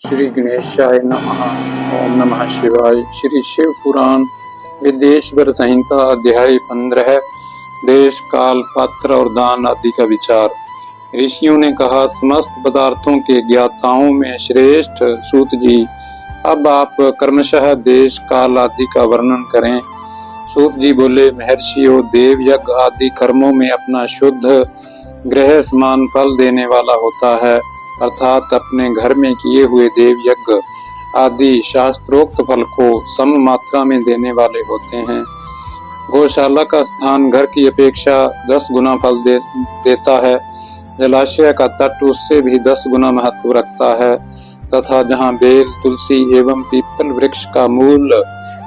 श्री गणेशाय नमः। ओम नमः शिवाय। श्री शिव पुराण विदेश्वर संहिता अध्याय 15 देश काल पात्र और दान आदि का विचार। ऋषियों ने कहा, समस्त पदार्थों के ज्ञाताओं में श्रेष्ठ सूत जी, अब आप क्रमशः देश काल आदि का वर्णन करें। सूत जी बोले, महर्षियों, देव यज्ञ आदि कर्मों में अपना शुद्ध ग्रह समान फल देने वाला होता है, अर्थात अपने घर में किए हुए देव यज्ञ आदि शास्त्रोक्त फल को सम मात्रा में देने वाले होते हैं। गौशाला का स्थान घर की अपेक्षा 10 गुना फल देता है। जलाशय का तट उससे भी 10 गुना महत्व रखता है, तथा जहाँ बेल, तुलसी एवं पीपल वृक्ष का मूल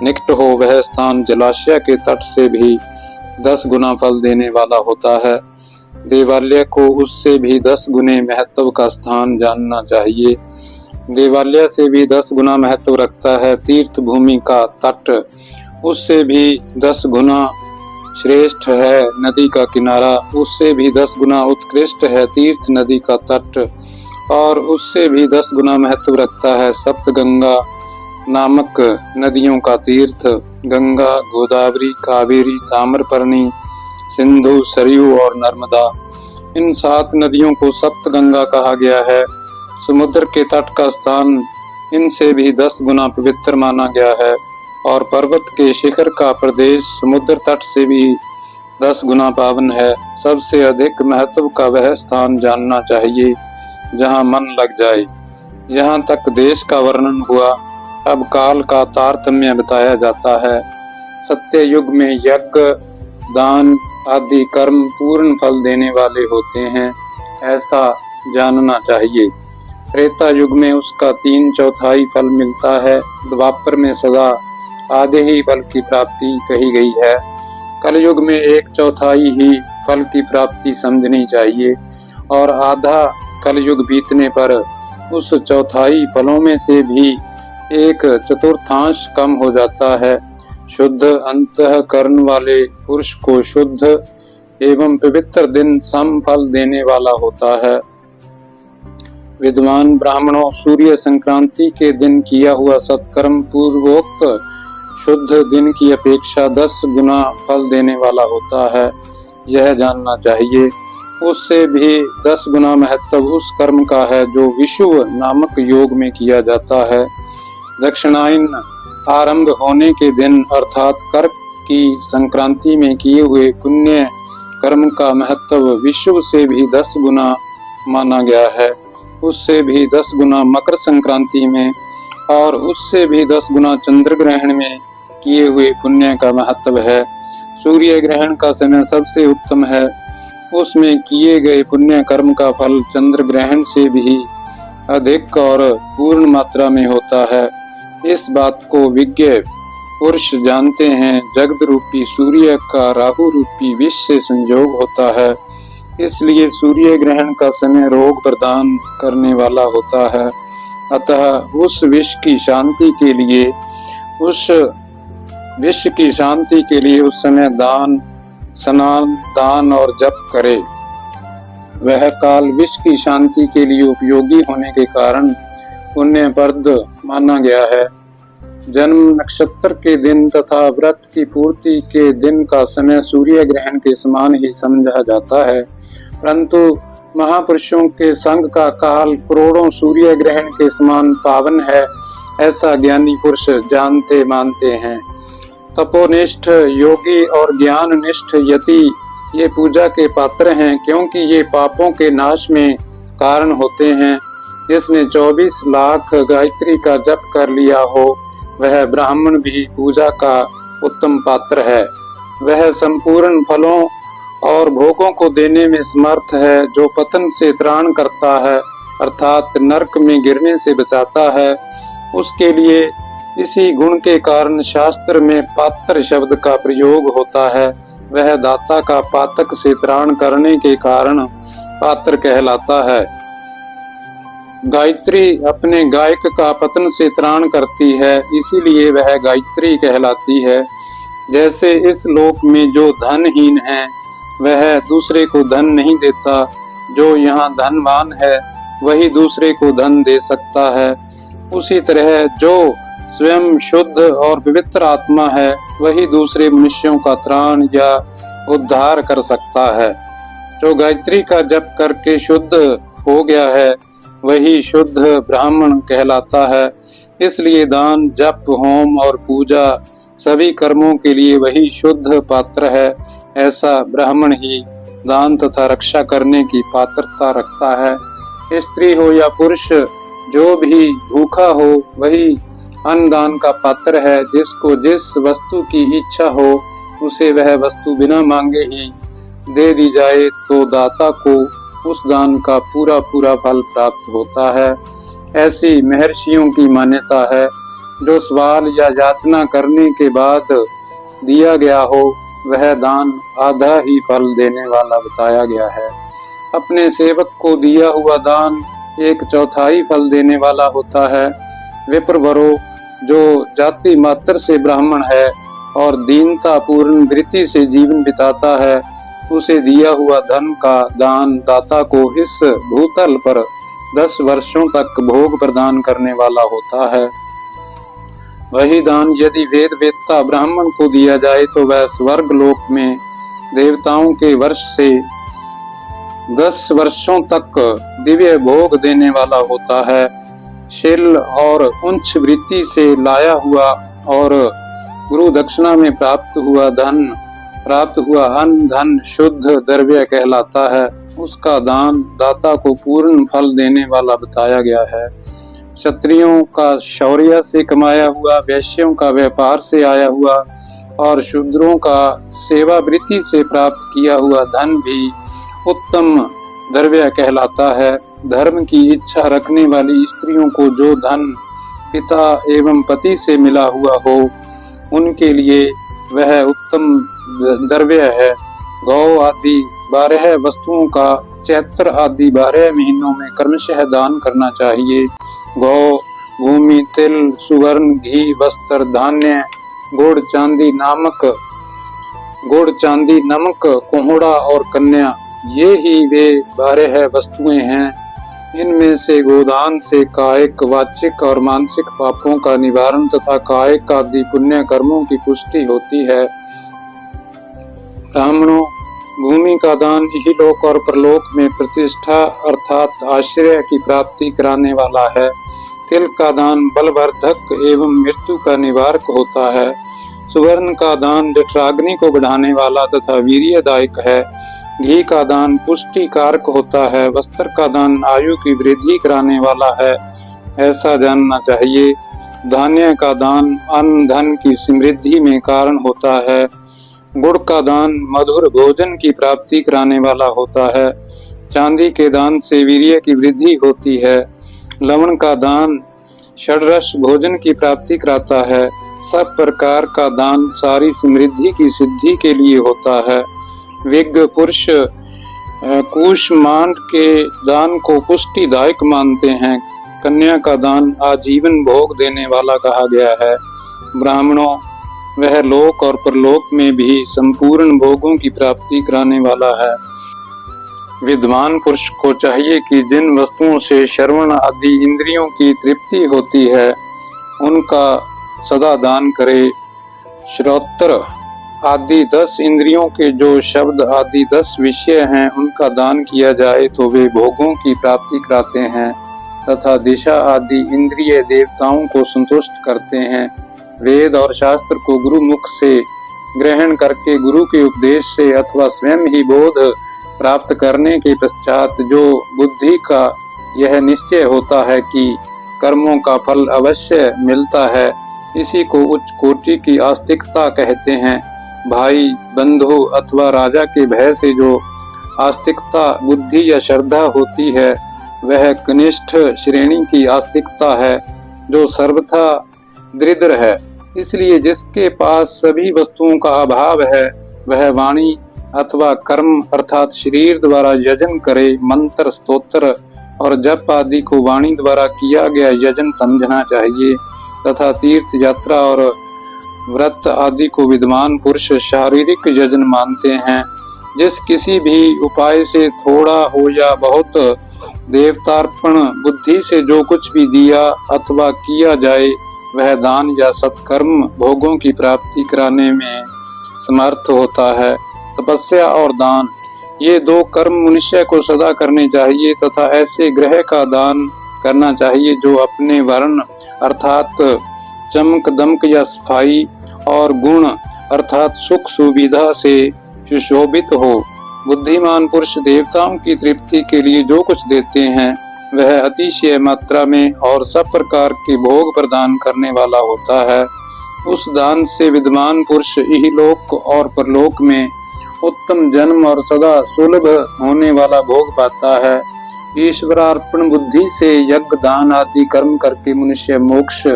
निकट हो, वह स्थान जलाशय के तट से भी 10 गुना फल देने वाला होता है। देवालय को उससे भी 10 गुने महत्व का स्थान जानना चाहिए। देवालय से भी 10 गुना महत्व रखता है तीर्थ भूमि का तट, उससे भी 10 गुना श्रेष्ठ है नदी का किनारा, उससे भी 10 गुना उत्कृष्ट है तीर्थ नदी का तट, और उससे भी 10 गुना महत्व रखता है सप्तगंगा नामक नदियों का तीर्थ। गंगा, गोदावरी, कावेरी, ताम्रपर्णी, सिंधु, सरयू और नर्मदा, इन 7 नदियों को सप्तगंगा कहा गया है। समुद्र के तट का स्थान इनसे भी 10 गुना पवित्र माना गया है, और पर्वत के शिखर का प्रदेश समुद्र तट से भी 10 गुना पावन है। सबसे अधिक महत्व का वह स्थान जानना चाहिए जहाँ मन लग जाए। यहाँ तक देश का वर्णन हुआ, अब काल का तारतम्य बताया जाता है। सत्य युग में यज्ञ, दान आदि कर्म पूर्ण फल देने वाले होते हैं, ऐसा जानना चाहिए। त्रेता युग में उसका 3/4 फल मिलता है। द्वापर में सदा आधे ही फल की प्राप्ति कही गई है। कलयुग में 1/4 ही फल की प्राप्ति समझनी चाहिए, और आधा कलयुग बीतने पर उस 1/4 फलों में से भी 1/4 कम हो जाता है। शुद्ध अंतःकरण वाले पुरुष को शुद्ध एवं पवित्र दिन सम फल देने वाला होता है। विद्वान ब्राह्मणों, सूर्य संक्रांति के दिन किया हुआ सत्कर्म पूर्वोक्त शुद्ध दिन की अपेक्षा 10 गुना फल देने वाला होता है, यह जानना चाहिए। उससे भी 10 गुना महत्व उस कर्म का है जो विषुव नामक योग में किया जाता है। दक्षिणायन आरंभ होने के दिन अर्थात कर्क की संक्रांति में किए हुए पुण्य कर्म का महत्व विषुव से भी 10 गुना माना गया है। उससे भी 10 गुना मकर संक्रांति में, और उससे भी 10 गुना चंद्र ग्रहण में किए हुए पुण्य का महत्व है। सूर्य ग्रहण का समय सबसे उत्तम है, उसमें किए गए पुण्य कर्म का फल चंद्र ग्रहण से भी अधिक और पूर्ण मात्रा में होता है। इस बात को विज्ञ पुरुष जानते हैं। जगत रूपी सूर्य का राहु रूपी विष से संयोग होता है, इसलिए सूर्य ग्रहण का समय रोग प्रदान करने वाला होता है। अतः उस विष की शांति के लिए उस समय दान, स्नान, दान और जप करे। वह काल विष की शांति के लिए उपयोगी होने के कारण पुण्यप्रद माना गया है। जन्म नक्षत्र के दिन तथा व्रत की पूर्ति के दिन का समय सूर्य ग्रहण के समान ही समझा जाता है, परंतु महापुरुषों के संग का काल करोड़ों सूर्य ग्रहण के समान पावन है, ऐसा ज्ञानी पुरुष जानते मानते हैं। तपोनिष्ठ योगी और ज्ञान निष्ठ यति ये पूजा के पात्र हैं, क्योंकि ये पापों के नाश में कारण होते हैं। जिसने 24 लाख गायत्री का जप कर लिया हो, वह ब्राह्मण भी पूजा का उत्तम पात्र है। वह संपूर्ण फलों और भोगों को देने में समर्थ है। जो पतन से त्राण करता है, अर्थात नरक में गिरने से बचाता है, उसके लिए इसी गुण के कारण शास्त्र में पात्र शब्द का प्रयोग होता है। वह दाता का पातक से त्राण करने के कारण पात्र कहलाता है। गायत्री अपने गायक का पतन से त्राण करती है, इसीलिए वह गायत्री कहलाती है। जैसे इस लोक में जो धनहीन है, वह दूसरे को धन नहीं देता, जो यहाँ धनवान है वही दूसरे को धन दे सकता है। उसी तरह जो स्वयं शुद्ध और पवित्र आत्मा है वही दूसरे मनुष्यों का त्राण या उद्धार कर सकता है। जो गायत्री का जप करके शुद्ध हो गया है वही शुद्ध ब्राह्मण कहलाता है। इसलिए दान, जप, होम और पूजा सभी कर्मों के लिए वही शुद्ध पात्र है। ऐसा ब्राह्मण ही दान तथा रक्षा करने की पात्रता रखता है। स्त्री हो या पुरुष, जो भी भूखा हो वही अन्नदान का पात्र है। जिसको जिस वस्तु की इच्छा हो उसे वह वस्तु बिना मांगे ही दे दी जाए तो दाता को उस दान का पूरा पूरा फल प्राप्त होता है। ऐसी महर्षियों की मान्यता है। जो सवाल या याचना करने के बाद दिया गया हो वह दान आधा ही फल देने वाला बताया गया है। अपने सेवक को दिया हुआ दान 1/4 फल देने वाला होता है। विप्रवरो, जो जाति मात्र से ब्राह्मण है और दीनता पूर्ण वृत्ति से जीवन बिताता है, उसे दिया हुआ धन का दान दाता को इस भूतल पर 10 वर्षों तक भोग प्रदान करने वाला होता है। वही दान यदि वेद वेत्ता ब्राह्मण को दिया जाए तो वह स्वर्ग लोक में देवताओं के वर्ष से 10 वर्षों तक दिव्य भोग देने वाला होता है। शील और उच्च वृत्ति से लाया हुआ और गुरु दक्षिणा में प्राप्त हुआ अन्न धन शुद्ध द्रव्य कहलाता है। उसका दान दाता को पूर्ण फल देने वाला बताया गया है। क्षत्रियों का शौर्य से कमाया हुआ, वैश्यों का व्यापार से आया हुआ और शूद्रों का सेवा वृत्ति से प्राप्त किया हुआ धन भी उत्तम द्रव्य कहलाता है। धर्म की इच्छा रखने वाली स्त्रियों को जो धन पिता एवं पति से मिला हुआ हो उनके लिए वह उत्तम द्रव्य है। गौ आदि 12 वस्तुओं का चैत्र आदि 12 महीनों में क्रमशः दान करना चाहिए। गौ, भूमि, तिल, सुवर्ण, घी, वस्त्र, धान्य, गुड़, चांदी, नमक, कोहड़ा और कन्या, ये ही वे 12 वस्तुएं हैं। इनमें से गोदान से कायिक, वाचिक और मानसिक पापों का निवारण तथा कायिक आदि पुण्य कर्मों की पुष्टि होती है। ब्राह्मणों, भूमि का दान इहलोक और परलोक में प्रतिष्ठा अर्थात आश्रय की प्राप्ति कराने वाला है। तिल का दान बलवर्धक एवं मृत्यु का निवारक होता है। सुवर्ण का दान जठराग्नि को बढ़ाने वाला तथा वीर्यदायक है। घी का दान पुष्टि कारक होता है। वस्त्र का दान आयु की वृद्धि कराने वाला है, ऐसा जानना चाहिए। धान्य का दान अन्न धन की समृद्धि में कारण होता है। गुड़ का दान मधुर भोजन की प्राप्ति कराने वाला होता है। चांदी के दान से वीर्य की वृद्धि होती है। लवण का दान षड्रस भोजन की प्राप्ति कराता है। सब प्रकार का दान सारी समृद्धि की सिद्धि के लिए होता है। विज्ञ पुरुष कूष्मांड के दान को पुष्टिदायक मानते हैं। कन्या का दान आजीवन भोग देने वाला कहा गया है। ब्राह्मणों, वह लोक और परलोक में भी संपूर्ण भोगों की प्राप्ति कराने वाला है। विद्वान पुरुष को चाहिए कि जिन वस्तुओं से श्रवण आदि इंद्रियों की तृप्ति होती है उनका सदा दान करे। श्रोत्र आदि 10 इंद्रियों के जो शब्द आदि 10 विषय हैं उनका दान किया जाए तो वे भोगों की प्राप्ति कराते हैं तथा दिशा आदि इंद्रिय देवताओं को संतुष्ट करते हैं। वेद और शास्त्र को गुरु मुख से ग्रहण करके गुरु के उपदेश से अथवा स्वयं ही बोध प्राप्त करने के पश्चात जो बुद्धि का यह निश्चय होता है कि कर्मों का फल अवश्य मिलता है, इसी को उच्च कोटि की आस्तिकता कहते हैं। भाई, बंधु अथवा राजा के भय से जो आस्तिकता बुद्धि या श्रद्धा होती है वह कनिष्ठ श्रेणी की आस्तिकता है जो सर्वथा दृढ़ है। इसलिए जिसके पास सभी वस्तुओं का अभाव है वह वाणी अथवा कर्म अर्थात शरीर द्वारा यजन करे। मंत्र, स्तोत्र और जप आदि को वाणी द्वारा किया गया यजन समझना चाहिए तथा तीर्थ यात्रा और व्रत आदि को विद्वान पुरुष शारीरिक यजन मानते हैं। जिस किसी भी उपाय से थोड़ा हो या बहुत देवतार्पण बुद्धि से जो कुछ भी दिया अथवा किया जाए वह दान या सत्कर्म भोगों की प्राप्ति कराने में समर्थ होता है। तपस्या और दान, ये दो कर्म मनुष्य को सदा करने चाहिए तथा ऐसे ग्रह का दान करना चाहिए जो अपने वर्ण अर्थात चमक दमक या सफाई और गुण अर्थात सुख सुविधा से सुशोभित हो। बुद्धिमान पुरुष देवताओं की तृप्ति के लिए जो कुछ देते हैं वह अतिशय मात्रा में और सब प्रकार के भोग प्रदान करने वाला होता है। उस दान से विद्वान पुरुष इहलोक और परलोक में उत्तम जन्म और सदा सुलभ होने वाला भोग पाता है। ईश्वरार्पण बुद्धि से यज्ञ दान आदि कर्म करके मनुष्य मोक्ष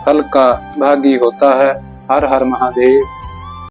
फल का भागी होता है। हर हर महादेव।